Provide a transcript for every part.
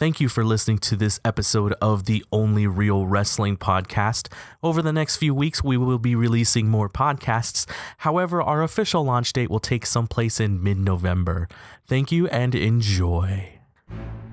Thank you for listening to this episode of the Only Real Wrestling Podcast. Over the next few weeks, we will be releasing more podcasts. However, our official launch date will take someplace in mid-November. Thank you and enjoy.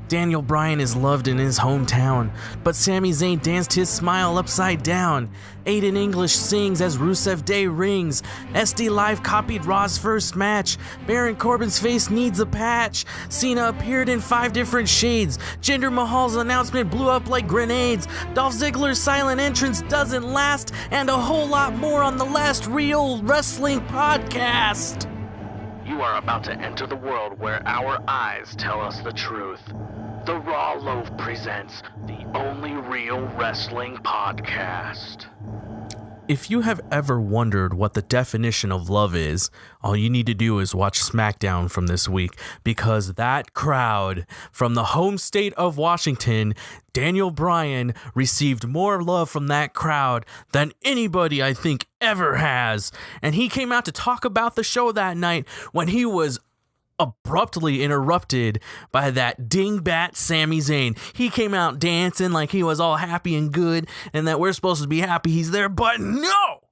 Daniel Bryan is loved in his hometown, but Sami Zayn danced his smile upside down. Aiden English sings as Rusev Day rings. SD Live copied Raw's first match. Baron Corbin's face needs a patch. Cena appeared in 5 different shades. Jinder Mahal's announcement blew up like grenades. Dolph Ziggler's silent entrance doesn't last, and a whole lot more on the last Real Wrestling Podcast. You are about to enter the world where our eyes tell us the truth. The Raw Loaf presents the Only Real Wrestling Podcast. If you have ever wondered what the definition of love is, all you need to do is watch SmackDown from this week, because that crowd from the home state of Washington, Daniel Bryan, received more love from that crowd than anybody I think ever has. And he came out to talk about the show that night when he was abruptly interrupted by that dingbat Sami Zayn. He came out dancing like he was all happy and good and that we're supposed to be happy he's there, but no!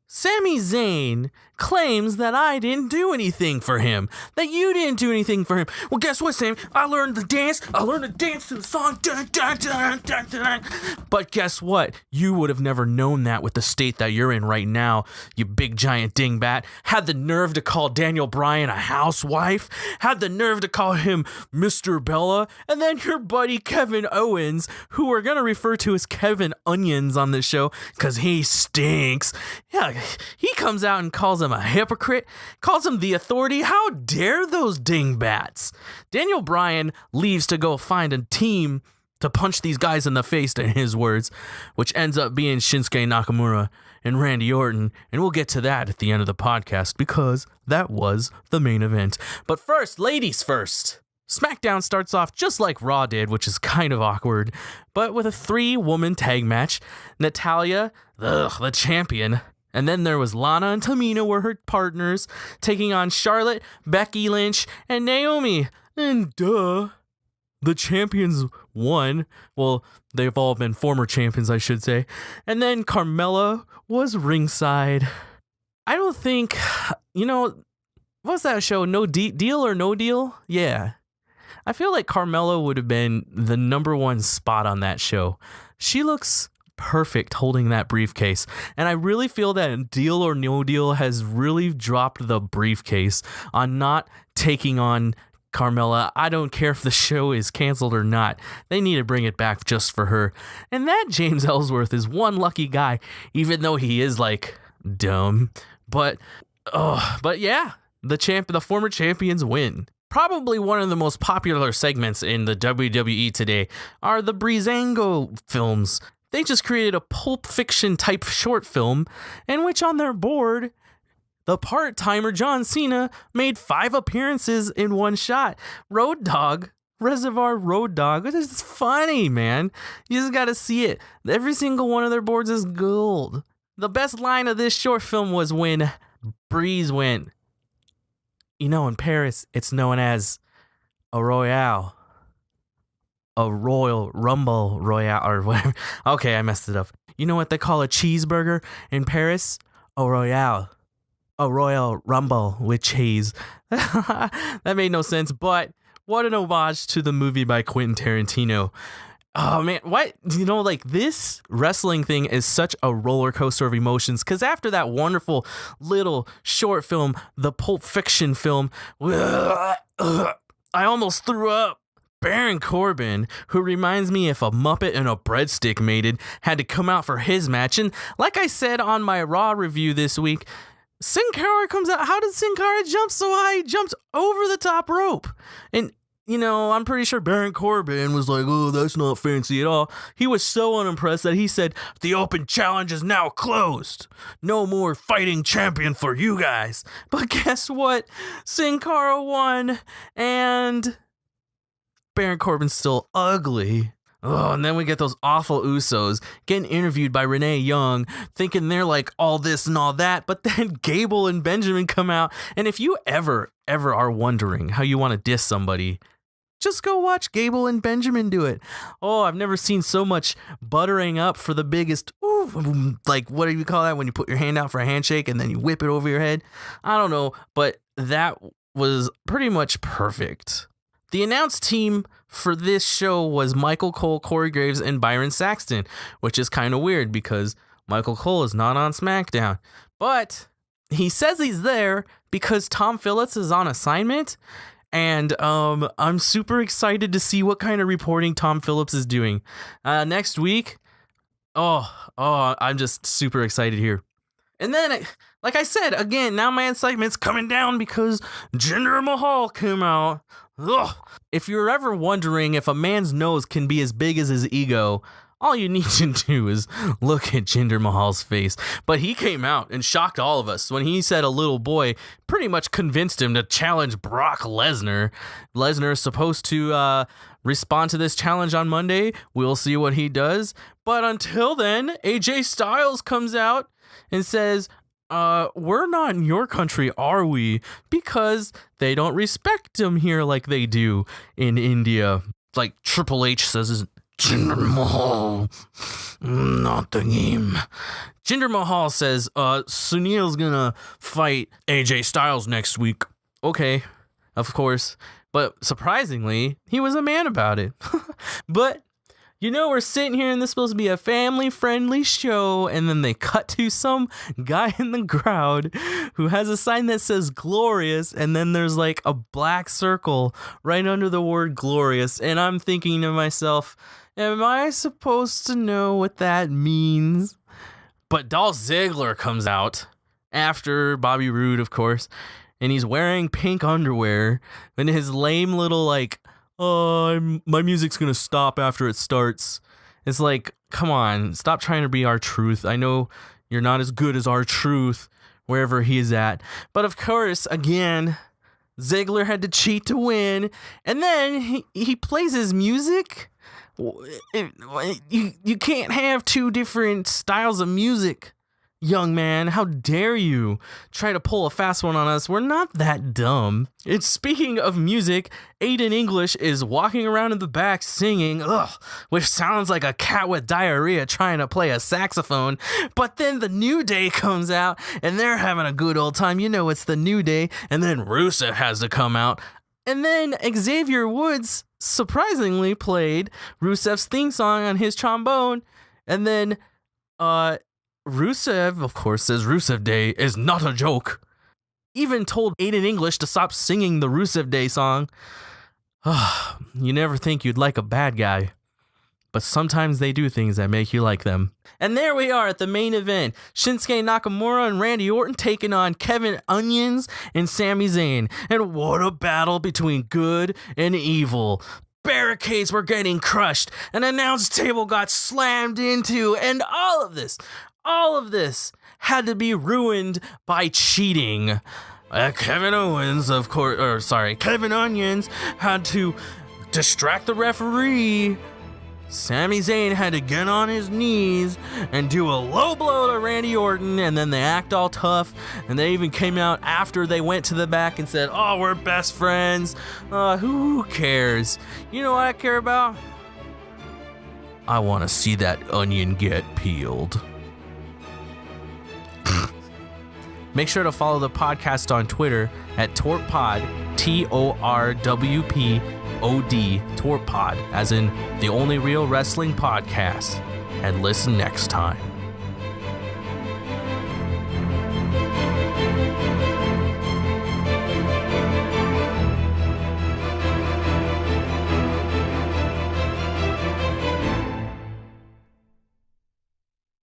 Sami Zayn claims that I didn't do anything for him, that you didn't do anything for him. Well, guess what, Sam? I learned to dance to the song. Dun, dun, dun, dun, dun. But guess what? You would have never known that with the state that you're in right now, you big giant dingbat. Had the nerve to call Daniel Bryan a housewife, had the nerve to call him Mr. Bella, and then your buddy Kevin Owens, who we're going to refer to as Kevin Onions on this show because he stinks. Yeah, he comes out and calls him a hypocrite, calls him the authority. How dare those dingbats? Daniel Bryan leaves to go find a team to punch these guys in the face, in his words, which ends up being Shinsuke Nakamura and Randy Orton, and we'll get to that at the end of the podcast because that was the main event. But first, ladies first. SmackDown starts off just like Raw did, which is kind of awkward, but with a 3-woman tag match. Natalya, the champion, and then there was Lana and Tamina were her partners, taking on Charlotte, Becky Lynch, and Naomi. And the champions won. Well, they've all been former champions, I should say. And then Carmella was ringside. I don't think, what's that show? No Deal or No Deal? Yeah. I feel like Carmella would have been the number 1 spot on that show. She looks perfect holding that briefcase, and I really feel that Deal or No Deal has really dropped the briefcase on not taking on Carmella. I don't care if the show is canceled or not. They need to bring it back just for her. And that James Ellsworth is one lucky guy, even though he is like dumb. But yeah, the former champions win. Probably one of the most popular segments in the WWE today are the Breezango films. They just created a Pulp Fiction type short film in which on their board, the part-timer John Cena made 5 appearances in one shot. Reservoir Road Dog. It is funny, man. You just got to see it. Every single one of their boards is gold. The best line of this short film was when Breeze went, in Paris, it's known as a Royale. A Royal Rumble Royale or whatever. Okay, I messed it up. You know what they call a cheeseburger in Paris? A Royale. A Royal Rumble with cheese. That made no sense, but what an homage to the movie by Quentin Tarantino. Oh man, what? This wrestling thing is such a roller coaster of emotions, because after that wonderful little short film, the Pulp Fiction film, I almost threw up. Baron Corbin, who reminds me if a Muppet and a breadstick mated, had to come out for his match. And like I said on my Raw review this week, Sin Cara comes out. How did Sin Cara jump so high? He jumped over the top rope. And, I'm pretty sure Baron Corbin was like, oh, that's not fancy at all. He was so unimpressed that he said, the open challenge is now closed. No more fighting champion for you guys. But guess what? Sin Cara won, and Baron Corbin's still ugly. Oh, and then we get those awful Usos getting interviewed by Renee Young, thinking they're like all this and all that, but then Gable and Benjamin come out. And if you ever are wondering how you want to diss somebody, Just go watch Gable and Benjamin do it. Oh, I've never seen so much buttering up for the biggest, like, what do you call that when you put your hand out for a handshake and then you whip it over your head? I don't know, but that was pretty much perfect. The announced team for this show was Michael Cole, Corey Graves, and Byron Saxton, which is kind of weird because Michael Cole is not on SmackDown. But he says he's there because Tom Phillips is on assignment, and I'm super excited to see what kind of reporting Tom Phillips is doing next week. I'm just super excited here. And then, like I said, again, now my excitement's coming down because Jinder Mahal came out. Ugh. If you're ever wondering if a man's nose can be as big as his ego, all you need to do is look at Jinder Mahal's face. But he came out and shocked all of us when he said a little boy pretty much convinced him to challenge Brock Lesnar. Lesnar is supposed to respond to this challenge on Monday. We'll see what he does. But until then, AJ Styles comes out and says, we're not in your country, are we? Because they don't respect him here like they do in India. Like Triple H says, Jinder Mahal, not the game. Jinder Mahal says, Sunil's gonna fight AJ Styles next week. Okay, of course. But surprisingly, he was a man about it. But we're sitting here and this is supposed to be a family-friendly show, and then they cut to some guy in the crowd who has a sign that says glorious, and then there's like a black circle right under the word glorious, and I'm thinking to myself, am I supposed to know what that means? But Dolph Ziggler comes out after Bobby Roode, of course, and he's wearing pink underwear, and his lame little my music's gonna stop after it starts. It's like, come on, stop trying to be R-Truth. I know you're not as good as R-Truth wherever he is at. But of course, again, Ziggler had to cheat to win. And then he plays his music. You can't have two different styles of music, young man. How dare you try to pull a fast one on us? We're not that dumb. It's speaking of music, Aiden English is walking around in the back singing, which sounds like a cat with diarrhea trying to play a saxophone. But then the New Day comes out and they're having a good old time. It's the New Day. And then Rusev has to come out. And then Xavier Woods surprisingly played Rusev's theme song on his trombone. And then Rusev, of course, says Rusev Day is not a joke. Even told Aiden English to stop singing the Rusev Day song. You never think you'd like a bad guy, but sometimes they do things that make you like them. And there we are at the main event. Shinsuke Nakamura and Randy Orton taking on Kevin Onions and Sami Zayn. And what a battle between good and evil. Barricades were getting crushed. An announce table got slammed into. And all of this had to be ruined by cheating. Kevin Onions had to distract the referee. Sami Zayn had to get on his knees and do a low blow to Randy Orton, and then they act all tough, and they even came out after they went to the back and said, we're best friends. Who cares? You know what I care about? I want to see that onion get peeled. Make sure to follow the podcast on Twitter at TORWPod, TORWPOD, TORWPod, as in the only real wrestling podcast. And listen next time.